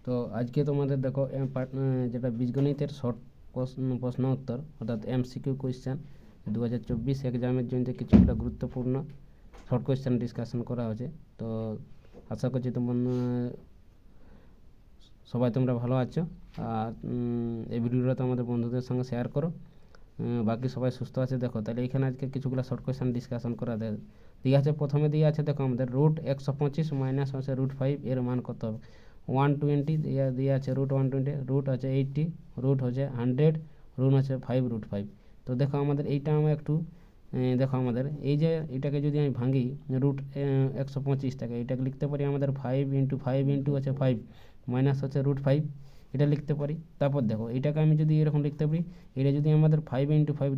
তো আজকে তোমাদের দেখো যেটা বীজগণিতের শর্ট প্রশ্ন উত্তর অর্থাৎ এমসিকিউ কোয়েশ্চেন 2024 এক্সামের জন্য কিছুটা গুরুত্বপূর্ণ শর্ট কোয়েশ্চেন ডিসকাশন করা হয়েছে। তো আশা করছি সবাই তোমরা ভালো আছো। আর এই ভিডিওটা তোমাদের বন্ধুদের সঙ্গে শেয়ার করো। বাকি সবাই সুস্থ আছে। দেখো তাহলে এখানে আজকে কিছুগুলো শর্ট কোয়েশ্চেন ডিসকাশন করা দিয়ে আছে। প্রথমে দিয়ে আছে দেখো আমাদের রুট 125 মাইনাস হচ্ছে রুট 5 এর মান কত হবে। 120 দিয়ে আছে রুট 120, রুট আছে 80, রুট হচ্ছে 100, রুট হচ্ছে 5 রুট 5। তো দেখো আমাদের এইটা আমরা একটু দেখো আমাদের এই যে এটাকে যদি আমি ভাঙি রুট 125টাকে এটাকে লিখতে পারি আমাদের 5 ইন্টু হচ্ছে 5 মাইনাস হচ্ছে রুট 5 এটা লিখতে পারি। তারপর দেখো এটাকে আমি যদি এরকম লিখতে পারি, এটা যদি আমাদের 5 ইন্টু 5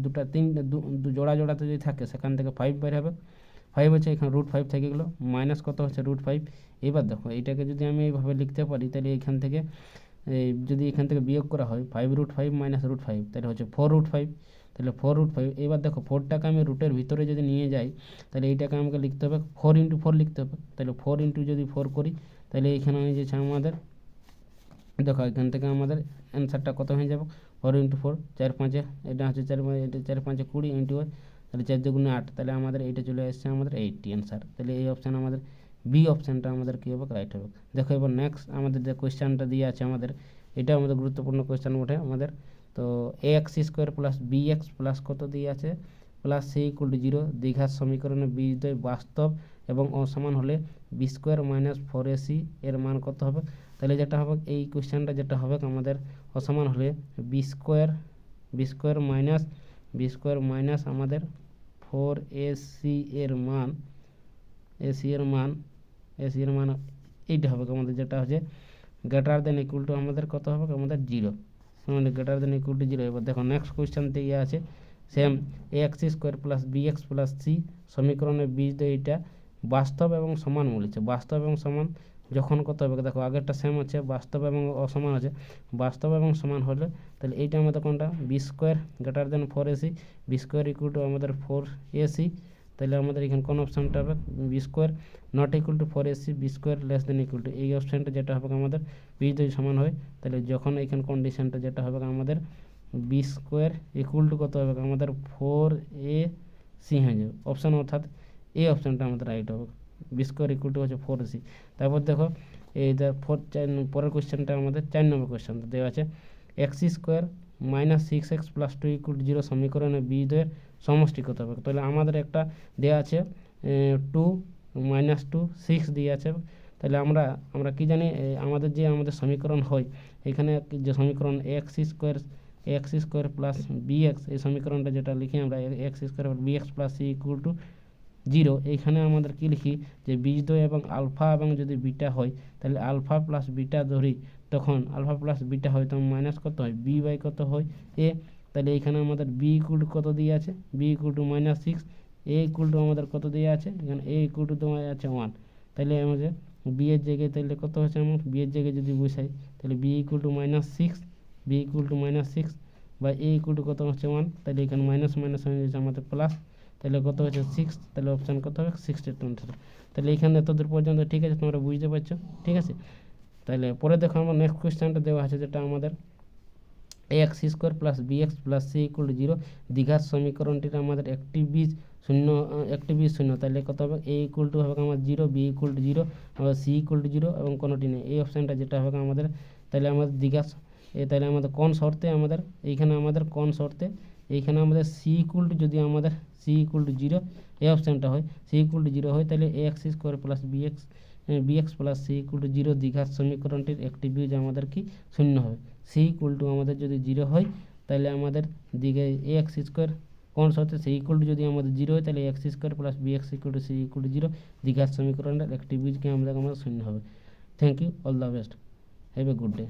জোড়াতে যদি থাকে সেখান থেকে 5 বের হবে। 5 হচ্ছে এখানে রুট 5 থেকে গেলো মাইনাস কত হচ্ছে রুট 5। এবার দেখো এটাকে যদি আমি এইভাবে লিখতে পারি তাহলে এখান থেকে যদি এখান থেকে বিয়োগ করা হয় 5 রুট 5 মাইনাস রুট 5 তাহলে হচ্ছে 4 রুট 5। তাহলে 4 রুট 5। এবার দেখো 4টাকে আমি রুটের ভিতরে যদি নিয়ে যাই তাহলে এইটাকে আমাকে লিখতে হবে 4 ইন্টু 4 লিখতে হবে। তাহলে 4 ইন্টু যদি 4 করি তাহলে এখানে যে আমাদের দেখো এখান থেকে আমাদের অ্যান্সারটা কত হয়ে যাবে 4 ইন্টু 4 4 5, এটা হচ্ছে 4 এটা 4 5 20 ইন্টু তাহলে 4 দুগুণে 8, তাহলে আমাদের এইটা চলে আসছে আমাদের 80 অ্যান্সার। তাহলে এই অপশান আমাদের বি অপশানটা আমাদের কী হবে রাইট হবে। দেখো এবার নেক্সট আমাদের যে কোয়েশ্চানটা দিয়ে আছে আমাদের এটা আমাদের গুরুত্বপূর্ণ কোয়েশ্চান ওঠে আমাদের। তো a x square plus B x plus কত দিয়ে আছে প্লাস সি ইকুয়াল টু 0 দ্বিঘাত সমীকরণে বীজদ্বয় বাস্তব এবং অসমান হলে বি স্কোয়ার মাইনাস 4ac এর মান কত হবে। তাহলে যেটা হবে এই কোয়েশ্চেনটা যেটা হবে আমাদের অসমান হলে বি স্কোয়ার মাইনাস আমাদের 4ac এর মান এইটা হবে আমাদের যেটা হচ্ছে গ্রেটার দেন ইকুয়াল টু আমাদের কত হবে আমাদের 0, মানে গ্রেটার দেন ইকুয়াল টু 0। এবার দেখো নেক্সট কোয়েশ্চেনতে ইয়ে আছে same a x square plus B x plus c সমীকরণের বীজদ্বয় এইটা বাস্তব এবং সমান বলেছে। বাস্তব এবং সমান যখন কত হবে দেখো আগেরটা সেম আছে বাস্তব এবং অসমান আছে। বাস্তব এবং সমান হলে তাহলে এইটা আমাদের কোনটা B square greater than 4ac, B square equal to আমাদের 4ac। তাহলে আমাদের এখানে কোন অপশানটা হবে B square not equal to 4ac, B square less than equal to এই অপশানটা যেটা হবে আমাদের বীজদ্বয় সমান হয়। তাহলে যখন এইখানে কন্ডিশনটা যেটা হবে আমাদের বি স্কোয়ার ইকুয়াল টু কত হবে আমাদের 4ac হয়ে যাবে অপশান, অর্থাৎ এই অপশানটা আমাদের রাইট হবে। বি স্কোয়ার ইকুয়াল টু হচ্ছে 4ac। তারপর দেখো এই পরের কোয়েশ্চেনটা আমাদের 4 নম্বর কোয়েশ্চেনটা দেওয়া আছে x square minus 6x plus 2 equal to 0 সমীকরণে বীজদ্বয়ের সমষ্টি কত হবে। তাহলে আমাদের একটা দেওয়া আছে 2 মাইনাস 2 6 দিয়ে আছে। তাহলে আমরা কি জানি আমাদের সমীকরণ হয় এখানে যে সমীকরণ এক্স স্কোয়ার প্লাস বিএক্স এই সমীকরণটা যেটা লিখি আমরা X square B X plus C equal to 0। এইখানে আমাদের কি লিখি যে বীজদ্বয় এবং আলফা এবং যদি বিটা হয় তাহলে আলফা প্লাস বিটা ধরি তখন আলফা প্লাস বিটা হয় তখন মাইনাস কত হয় বি বাই কত হয় এ। তাহলে এইখানে আমাদের বি ইকুয়াল টু কত দিয়ে আছে B equal to minus 6, A equal to আমাদের কত দিয়ে আছে এখানে এ ইকুয়াল টু তোমার আছে 1। তাহলে আমাদের বি এর জায়গায় তাহলে কত হচ্ছে আমার বি এর জায়গায় যদি বসাই তাহলে বি ইকুয়াল টু মাইনাস 6 বা এ ইকুয়াল টু কত হচ্ছে 1। তাহলে এখানে মাইনাস হয়ে যাচ্ছে আমাদের প্লাস, তাহলে কত হচ্ছে 6। তাহলে অপশান কত হবে 62। তাহলে এইখানে এতদূর পর্যন্ত ঠিক আছে, তোমরা বুঝতে পারছো ঠিক আছে। তাহলে পরে দেখো আমার নেক্সট কোয়েশ্চেনটা দেওয়া আছে যেটা আমাদের a x square plus B x plus C equal to 0 দ্বিঘাত সমীকরণটির আমাদের একটি বীজ শূন্য। তাহলে কত হবে এ ইকুয়াল টু হবে আমার 0, বি ইকুয়াল টু 0, আবার সি ইকুয়াল টু 0 এবং কোনোটি নেই এই অপশানটা যেটা হবে আমাদের। তাহলে আমাদের তাহলে আমাদের কোন শর্তে আমাদের এইখানে আমাদের সি ইকুয়াল টু যদি আমাদের সি ইকুয়াল টু 0 এই অপশানটা হয় সি ইকুয়াল টু 0 হয় তাহলে a x square plus B x plus C equal to 0 দ্বিঘাত সমীকরণটির একটি বীজ আমাদের কি শূন্য হবে। সি ইকুয়াল টু আমাদের যদি 0 হয় তাহলে আমাদের দিকে এ এক্স স্কোয়ার কোন শর্তে সি ইকুয়াল টু যদি আমাদের 0 হয় তাহলে X square plus B X equal to C equal to 0 দ্বিঘাত সমীকরণের একটি বীজকে আমাদের শূন্য হবে। Thank you, all the best, have a good day.